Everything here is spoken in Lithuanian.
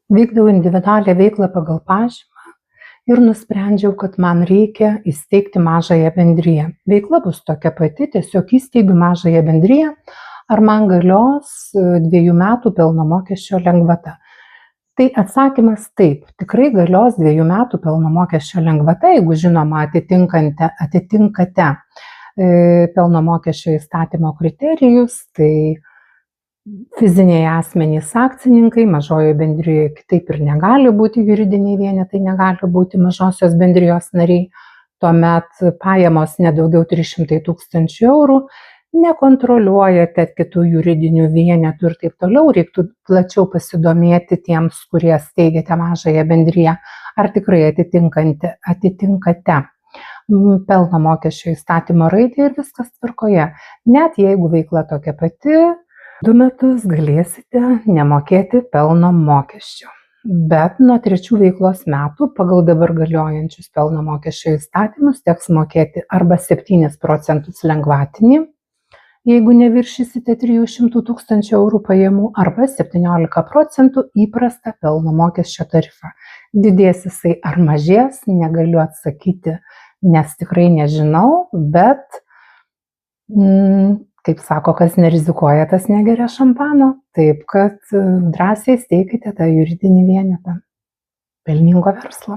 Vykdau individualią veiklą pagal pažymą ir nusprendžiau, kad man reikia įsteigti mažąją bendriją. Veikla bus tokia pati, tiesiog įsteigiu mažąją bendriją, ar man galios 2 metų pelno mokesčio lengvata. Tai atsakymas taip, tikrai galios 2 metų pelno mokesčio lengvata, jeigu žinoma atitinkate pelno mokesčio įstatymo kriterijus, tai fiziniai asmenys akcininkai, mažojoje bendrijoje kitaip ir negali būti, juridiniai vienetai negali būti mažosios bendrijos nariai, tuomet pajamos nedaugiau 300 000 eurų, nekontroliuojate kitų juridinių vienetų ir taip toliau, reiktų plačiau pasidomėti tiems, kurie steigiate mažąją bendriją, ar tikrai atitinkate pelno mokesčio įstatymo raidę ir viskas tvarkoje. Net jeigu veikla tokia pati, 2 metus galėsite nemokėti pelno mokesčio. Bet nuo 3 veiklos metų pagal dabar galiojančius pelno mokesčio įstatymus teks mokėti arba 7% lengvatinį, jeigu neviršysite 300 000 eurų pajamų, arba 17% įprastą pelno mokesčio tarifą. Didės jisai ar mažės, negaliu atsakyti, nes tikrai nežinau, bet kaip sako, kas nerizikuoja, tas negeria šampano, taip kad drąsiai steikite tą juridinį vienetą pelningo verslo.